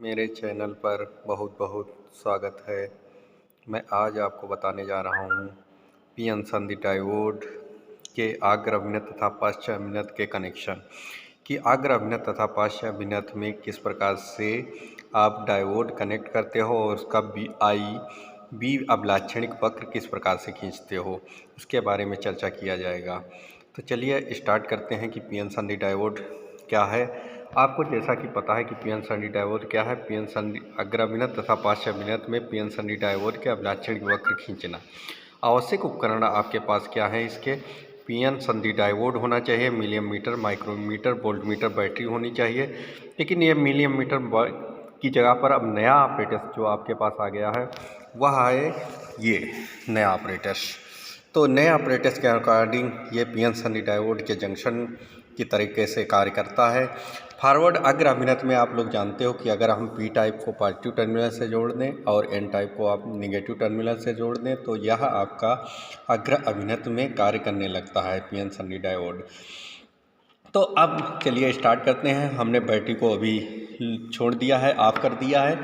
मेरे चैनल पर बहुत बहुत स्वागत है। मैं आज आपको बताने जा रहा हूँ पीएन संधि डायोड के अग्र अभिनत तथा पार्श्व अभिनत के कनेक्शन कि अग्र अभिनत तथा पार्श्व अभिनत में किस प्रकार से आप डायोड कनेक्ट करते हो और उसका बी अभिलाक्षणिक वक्र किस प्रकार से खींचते हो, उसके बारे में चर्चा किया जाएगा। तो चलिए स्टार्ट करते हैं कि पीएन संधि डायोड क्या है। आपको जैसा कि पता है कि पीएन संधि डायोड क्या है। पीएन संधि अग्र अभिनत तथा पार्श्व अभिनत में पीएन संधि डायोड के अभिलाक्षणिक वक्र खींचना। आवश्यक उपकरण आपके पास क्या है इसके? पीएन संधि डायोड होना चाहिए, मिलीमीटर, माइक्रोमीटर, वोल्टमीटर, बैटरी होनी चाहिए। लेकिन ये मिलीमीटर की जगह पर अब नया ऑपरेटस जो आपके पास आ गया है वह है ये नया ऑपरेटस। तो नए ऑपरेटस के अकॉर्डिंग ये पीएन संधि डायोड के जंक्शन की तरीके से कार्य करता है। फॉरवर्ड अग्र अभिनत में आप लोग जानते हो कि अगर हम पी टाइप को पॉजिटिव टर्मिनल से जोड़ दें और एन टाइप को आप निगेटिव टर्मिनल से जोड़ दें तो यह आपका अग्र अभिनत में कार्य करने लगता है पीएन संधि डायोड। तो अब चलिए स्टार्ट करते हैं। हमने बैटरी को अभी छोड़ दिया है, ऑफ कर दिया है।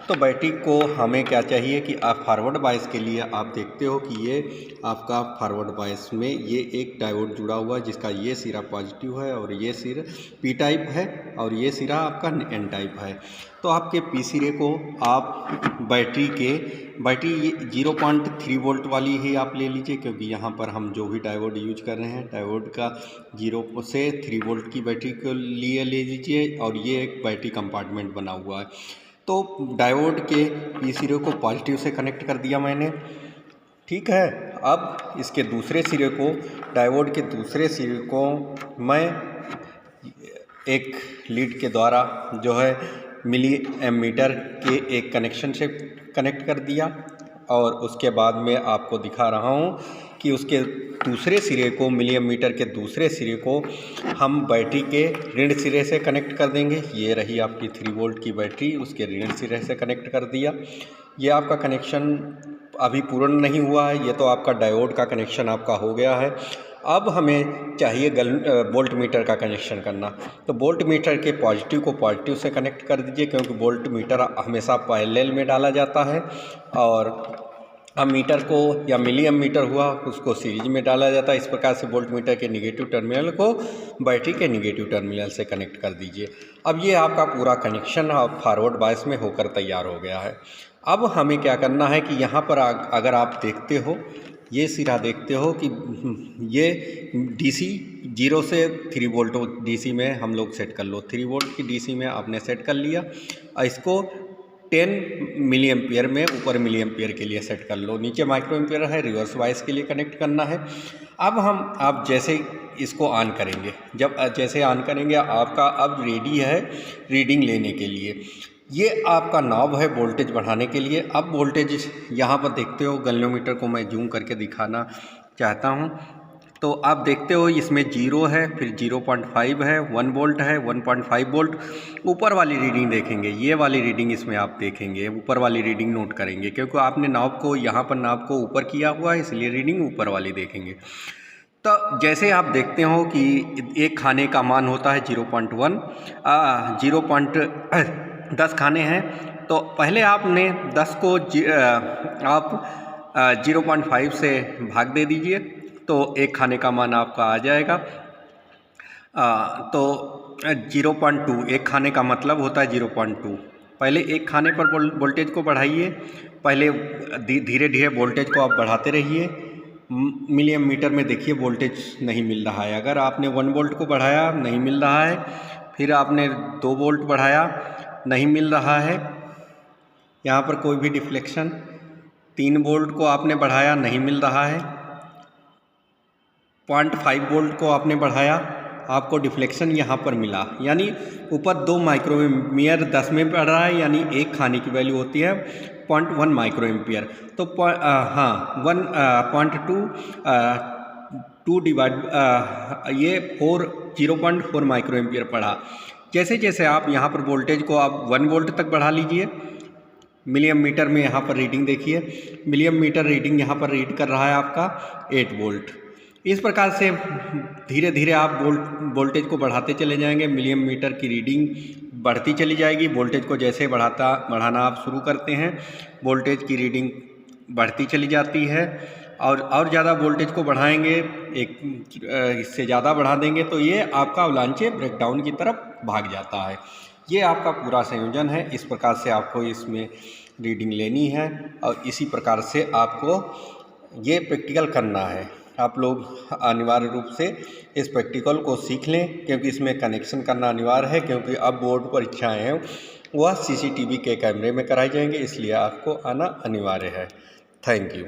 तो बैटरी को हमें क्या चाहिए कि आप फॉरवर्ड बायस के लिए आप देखते हो कि ये आपका फॉरवर्ड बायस में ये एक डायोड जुड़ा हुआ है जिसका ये सिरा पॉजिटिव है और ये सिरा पी टाइप है और ये सिरा आपका एन टाइप है। तो आपके पी सिरे को आप बैटरी 0.3 वोल्ट वाली ही आप ले लीजिए, क्योंकि यहाँ पर हम जो भी डायोड यूज कर रहे हैं डायोड का 0 से 3 वोल्ट की बैटरी को लिए ले लीजिए और ये एक बैटरी कंपार्टमेंट बना हुआ है। तो डायोड के पी सिरे को पॉजिटिव से कनेक्ट कर दिया मैंने, ठीक है। अब इसके दूसरे सिरे को, डायोड के दूसरे सिरे को मैं एक लीड के द्वारा जो है मिली एमीटर के एक कनेक्शन से कनेक्ट कर दिया और उसके बाद में आपको दिखा रहा हूँ कि उसके दूसरे सिरे को, मिली एमीटर के दूसरे सिरे को हम बैटरी के ऋण सिरे से कनेक्ट कर देंगे। ये रही आपकी 3 वोल्ट की बैटरी, उसके ऋण सिरे से कनेक्ट कर दिया। ये आपका कनेक्शन अभी पूर्ण नहीं हुआ है, ये तो आपका डायोड का कनेक्शन आपका हो गया है। अब हमें चाहिए वोल्ट मीटर का कनेक्शन करना। तो वोल्ट मीटर के पॉजिटिव को पॉजिटिव से कनेक्ट कर दीजिए, क्योंकि वोल्ट मीटर हमेशा पैरेलल में डाला जाता है और अमीटर को या मिली एमीटर हुआ उसको सीरीज में डाला जाता है। इस प्रकार से वोल्ट मीटर के निगेटिव टर्मिनल को बैटरी के निगेटिव टर्मिनल से कनेक्ट कर दीजिए। अब ये आपका पूरा कनेक्शन फॉरवर्ड बायस में होकर तैयार हो गया है। अब हमें क्या करना है कि यहाँ पर अगर आप देखते हो, ये सिरा देखते हो कि ये डीसी 0 से 3 वोल्ट डीसी में हम लोग सेट कर लो। 3 वोल्ट की डीसी में आपने सेट कर लिया और इसको 10 मिली एम्पियर में ऊपर मिली एम्पियर के लिए सेट कर लो। नीचे माइक्रो एम्पियर है, रिवर्स बायस के लिए कनेक्ट करना है। अब आप जैसे इसको ऑन करेंगे, जब जैसे ऑन करेंगे आपका अब रेडी है रीडिंग लेने के लिए। ये आपका नॉब है वोल्टेज बढ़ाने के लिए। अब वोल्टेज यहाँ पर देखते हो, गैल्वेनोमीटर को मैं जूम करके दिखाना चाहता हूँ। तो आप देखते हो इसमें 0 है, फिर 0.5 है, 1 वोल्ट है, 1.5 वोल्ट। ऊपर वाली रीडिंग देखेंगे, ये वाली रीडिंग इसमें आप देखेंगे, ऊपर वाली रीडिंग नोट करेंगे, क्योंकि आपने नॉब को यहाँ पर नॉब को ऊपर किया हुआ है इसलिए रीडिंग ऊपर वाली देखेंगे। तो जैसे आप देखते हो कि एक खाने का मान होता है 0.1, 10 खाने हैं। तो पहले आपने 10 को आप 0.5 से भाग दे दीजिए तो एक खाने का मान आपका आ जाएगा। तो 0.2 एक खाने का मतलब होता है 0.2। पहले एक खाने पर वोल्टेज को बढ़ाइए, पहले धीरे धीरे वोल्टेज को आप बढ़ाते रहिए। मिली एमीटर में देखिए वोल्टेज नहीं मिल रहा है। अगर आपने 1 वोल्ट को बढ़ाया नहीं मिल रहा है, फिर आपने 2 वोल्ट बढ़ाया नहीं मिल रहा है, यहाँ पर कोई भी डिफ्लेक्शन। 3 वोल्ट को आपने बढ़ाया नहीं मिल रहा है, 0.5 वोल्ट को आपने बढ़ाया आपको डिफ्लेक्शन यहाँ पर मिला। यानी ऊपर 2 माइक्रो एम्पियर 10 में बढ़ रहा है, यानी एक खाने की वैल्यू होती है 0.1 माइक्रो एम्पियर। तो हाँ 1.2 डिवाइड ये 0.4 माइक्रो एम्पियर पढ़ा। जैसे जैसे आप यहाँ पर वोल्टेज को आप 1 वोल्ट तक बढ़ा लीजिए। मिली एमीटर में यहाँ पर रीडिंग देखिए, मिली एमीटर रीडिंग यहाँ पर रीड कर रहा है आपका 8 वोल्ट। इस प्रकार से धीरे धीरे आप वोल्टेज को बढ़ाते चले जाएंगे। मिली एमीटर की रीडिंग बढ़ती चली जाएगी। वोल्टेज को जैसे बढ़ाना आप शुरू करते हैं, वोल्टेज की रीडिंग बढ़ती चली जाती है। और ज़्यादा वोल्टेज को बढ़ाएंगे, इससे ज़्यादा बढ़ा देंगे तो ये आपका अवलांचे ब्रेकडाउन की तरफ भाग जाता है। ये आपका पूरा संयोजन है। इस प्रकार से आपको इसमें रीडिंग लेनी है और इसी प्रकार से आपको ये प्रैक्टिकल करना है। आप लोग अनिवार्य रूप से इस प्रैक्टिकल को सीख लें, क्योंकि इसमें कनेक्शन करना अनिवार्य है, क्योंकि अब बोर्ड परीक्षाएँ हैं वह CCTV के कैमरे में कराई जाएंगे, इसलिए आपको आना अनिवार्य है। Thank you.